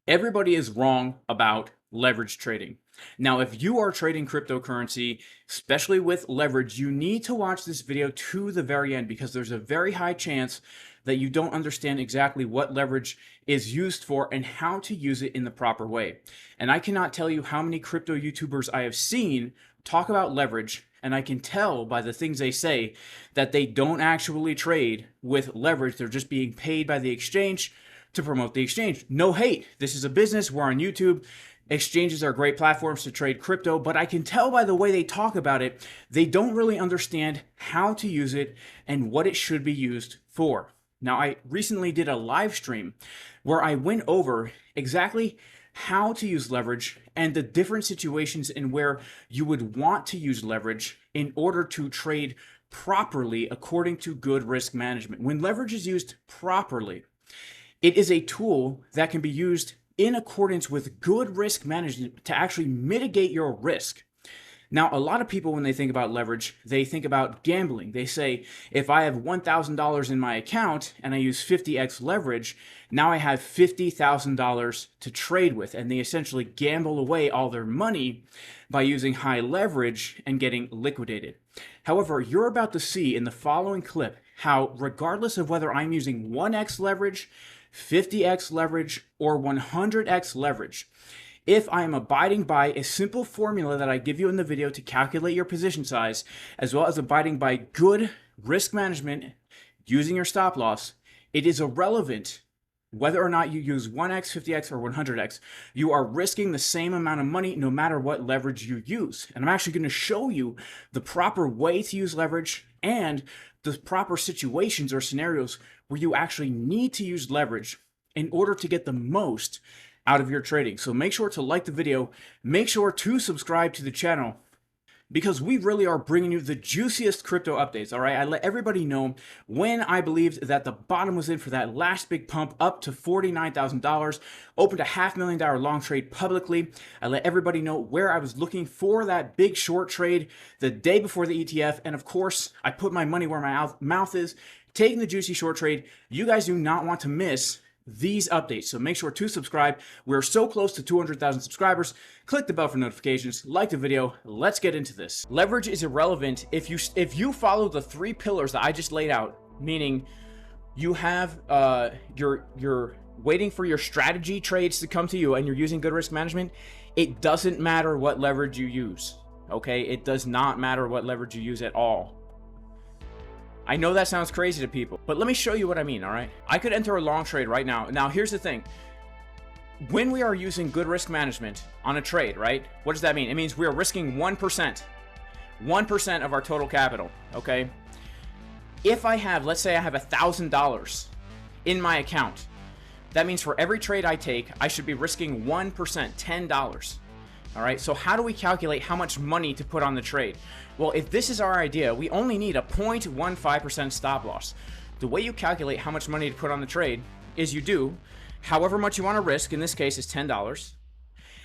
Everybody is wrong about leverage trading. Now, if you are trading cryptocurrency, especially with leverage, you need to watch this video to the very end because there's a very high chance that you don't understand exactly what leverage is used for and how to use it in the proper way. And I cannot tell you how many crypto YouTubers I have seen talk about leverage, and I can tell by the things they say that they don't actually trade with leverage. They're just being paid by the exchange to promote the exchange. No hate. This is a business. We're on YouTube. Exchanges are great platforms to trade crypto, but I can tell by the way they talk about it, they don't really understand how to use it and what it should be used for. Now, I recently did a live stream where I went over exactly how to use leverage and the different situations in where you would want to use leverage in order to trade properly according to good risk management. When leverage is used properly, it is a tool that can be used in accordance with good risk management to actually mitigate your risk. Now, a lot of people, when they think about leverage, they think about gambling. They say, if I have $1,000 in my account and I use 50x leverage, now I have $50,000 to trade with. And they essentially gamble away all their money by using high leverage and getting liquidated. However, you're about to see in the following clip how, regardless of whether I'm using 1x leverage, 50x leverage, or 100x leverage, if I am abiding by a simple formula that I give you in the video to calculate your position size, as well as abiding by good risk management using your stop loss, it is irrelevant whether or not you use 1x, 50x, or 100x. You are risking the same amount of money no matter what leverage you use. And I'm actually going to show you the proper way to use leverage and the proper situations or scenarios where you actually need to use leverage in order to get the most out of your trading. So make sure to like the video, make sure to subscribe to the channel, because we really are bringing you the juiciest crypto updates, all right? I let everybody know when I believed that the bottom was in for that last big pump up to $49,000, opened a $500,000 long trade publicly. I let everybody know where I was looking for that big short trade the day before the ETF, and of course, I put my money where my mouth is, taking the juicy short trade. You guys do not want to miss these updates, so make sure to subscribe. We're so close to 200,000 subscribers. Click the bell for notifications, like the video. Let's get into this. Leverage is irrelevant if you follow the three pillars that I just laid out, meaning you have you're waiting for your strategy trades to come to you and you're using good risk management. It doesn't matter what leverage you use, okay? It does not matter what leverage you use at all. I know that sounds crazy to people, but let me show you what I mean, all right? I could enter a long trade right now. Now, here's the thing. When we are using good risk management on a trade, right? What does that mean? It means we are risking 1%. 1% of our total capital, okay? If I have, let's say I have $1,000 in my account, that means for every trade I take, I should be risking 1%, $10. All right, so how do we calculate how much money to put on the trade? Well, if this is our idea, we only need a 0.15% stop loss. The way you calculate how much money to put on the trade is you do however much you want to risk, in this case is $10,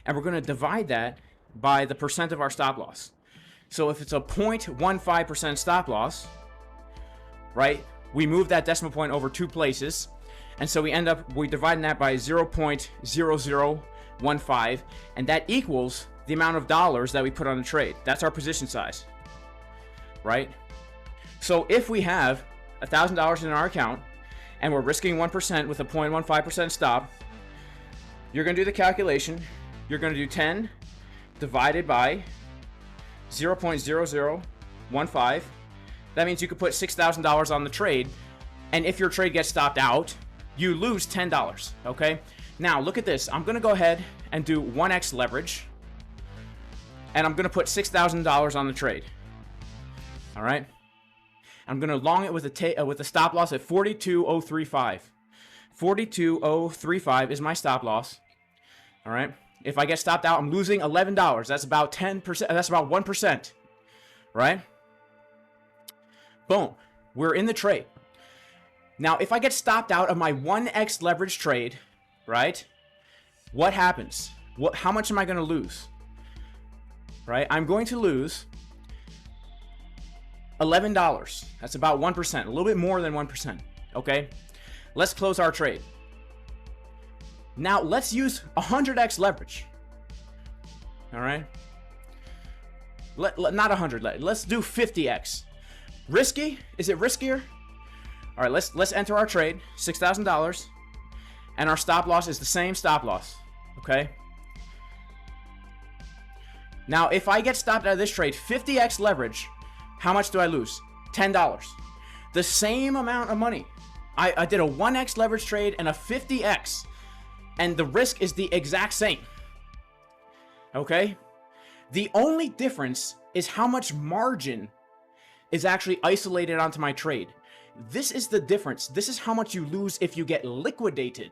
and we're going to divide that by the percent of our stop loss. So if it's a 0.15% stop loss, right, we move that decimal point over two places, and so we dividing that by 0.0015, and that equals the amount of dollars that we put on the trade. That's our position size, right? So if we have $1,000 in our account and we're risking 1% with a 0.15% stop, you're going to do the calculation. You're going to do 10 divided by 0.0015. That means you could put $6,000 on the trade, and if your trade gets stopped out, you lose $10, okay? Now, look at this. I'm going to go ahead and do 1x leverage, and I'm going to put $6,000 on the trade. All right? I'm going to long it with a stop loss at 42.035. 42.035 is my stop loss. All right? If I get stopped out, I'm losing $11. That's about 10%. That's about 1%. Right? Boom. We're in the trade. Now, if I get stopped out of my 1x leverage trade, right? What happens? How much am I going to lose? Right? I'm going to lose $11. That's about 1%, a little bit more than 1%. Okay? Let's close our trade. Now let's use 100x leverage. All right. Not 100. Let's do 50x. Risky? Is it riskier? All right. Let's enter our trade. $6,000, and our stop loss is the same stop loss. Okay. Now, if I get stopped out of this trade, 50x leverage, how much do I lose? $10. The same amount of money. I did a 1x leverage trade and a 50x, and the risk is the exact same. Okay? The only difference is how much margin is actually isolated onto my trade. This is the difference. This is how much you lose if you get liquidated.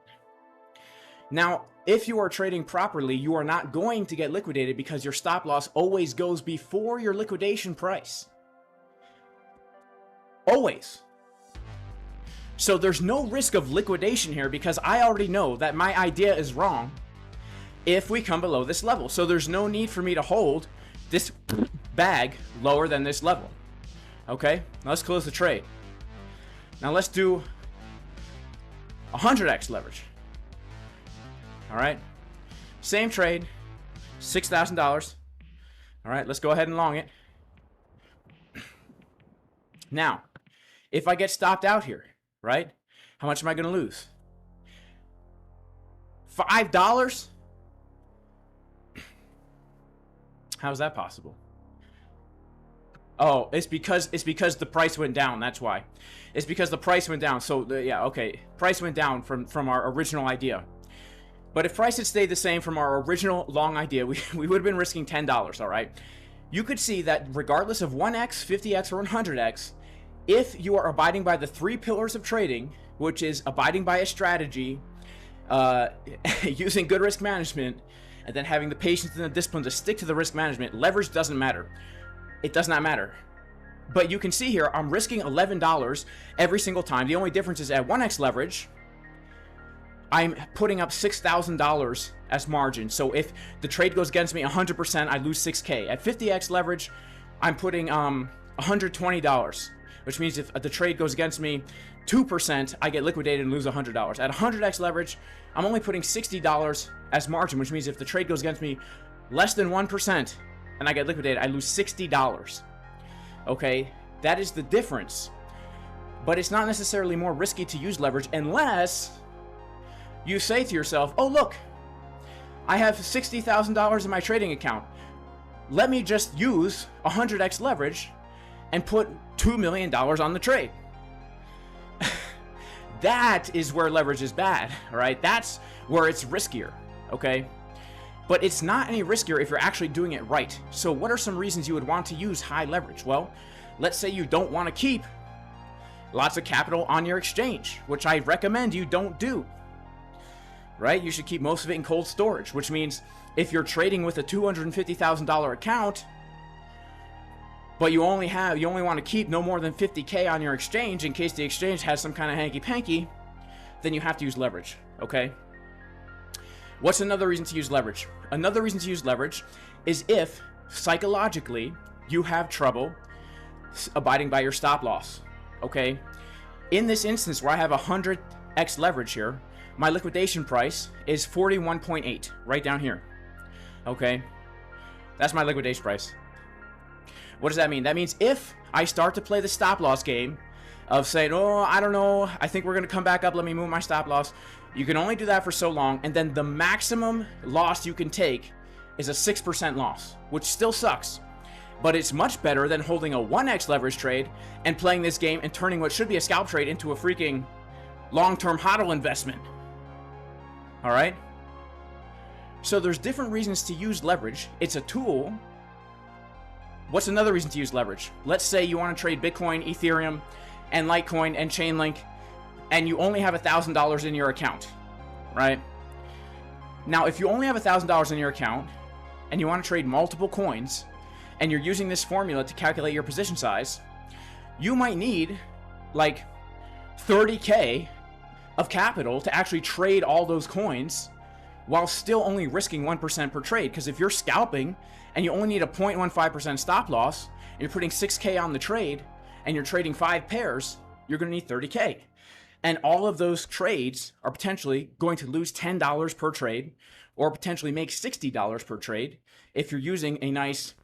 Now, if you are trading properly, you are not going to get liquidated because your stop loss always goes before your liquidation price. Always. So there's no risk of liquidation here because I already know that my idea is wrong if we come below this level. So there's no need for me to hold this bag lower than this level. Okay, now let's close the trade. Now let's do 100x leverage. All right, same trade, $6,000. All right, let's go ahead and long it. Now, if I get stopped out here, right, how much am I going to lose? $5? How is that possible? Oh, it's because the price went down. That's why. It's because the price went down. So yeah, okay, price went down from our original idea. But if price had stayed the same from our original long idea, we would have been risking $10, all right? You could see that regardless of 1x, 50x, or 100x, if you are abiding by the 3 pillars of trading, which is abiding by a strategy, using good risk management, and then having the patience and the discipline to stick to the risk management, leverage doesn't matter. It does not matter. But you can see here, I'm risking $11 every single time. The only difference is at 1x leverage, I'm putting up $6,000 as margin. So if the trade goes against me 100%, I lose 6K. At 50x leverage, I'm putting $120, which means if the trade goes against me 2%, I get liquidated and lose $100. At 100x leverage, I'm only putting $60 as margin, which means if the trade goes against me less than 1% and I get liquidated, I lose $60. Okay, that is the difference. But it's not necessarily more risky to use leverage unless you say to yourself, oh look, I have $60,000 in my trading account. Let me just use 100x leverage and put $2 million on the trade. That is where leverage is bad, all right? That's where it's riskier, okay? But it's not any riskier if you're actually doing it right. So what are some reasons you would want to use high leverage? Well, let's say you don't want to keep lots of capital on your exchange, which I recommend you don't do. Right? You should keep most of it in cold storage, which means if you're trading with a $250,000 account, but you only want to keep no more than 50K on your exchange in case the exchange has some kind of hanky-panky, then you have to use leverage, okay? What's another reason to use leverage? Another reason to use leverage is if psychologically you have trouble abiding by your stop loss, okay? In this instance where I have 100x leverage here, my liquidation price is 41.8 right down here. Okay, that's my liquidation price. What does that mean? That means if I start to play the stop loss game of saying, oh, I don't know, I think we're going to come back up, let me move my stop loss, you can only do that for so long, and then the maximum loss you can take is a 6% loss, which still sucks. But it's much better than holding a 1x leverage trade and playing this game and turning what should be a scalp trade into a freaking long-term hodl investment. All right? So there's different reasons to use leverage. It's a tool. What's another reason to use leverage? Let's say you want to trade Bitcoin, Ethereum, and Litecoin and Chainlink, and you only have $1,000 in your account, right? Now, if you only have $1,000 in your account and you want to trade multiple coins and you're using this formula to calculate your position size, you might need like 30K of capital to actually trade all those coins while still only risking 1% per trade. Because if you're scalping and you only need a 0.15% stop loss and you're putting 6K on the trade and you're trading 5 pairs, you're going to need 30K. And all of those trades are potentially going to lose $10 per trade or potentially make $60 per trade if you're using a nice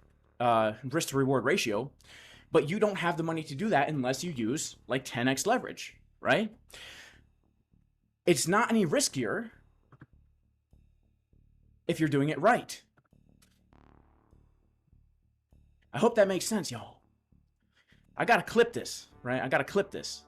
risk to reward ratio. But you don't have the money to do that unless you use like 10x leverage, right? It's not any riskier if you're doing it right. I hope that makes sense, y'all. I gotta clip this, right? I gotta clip this.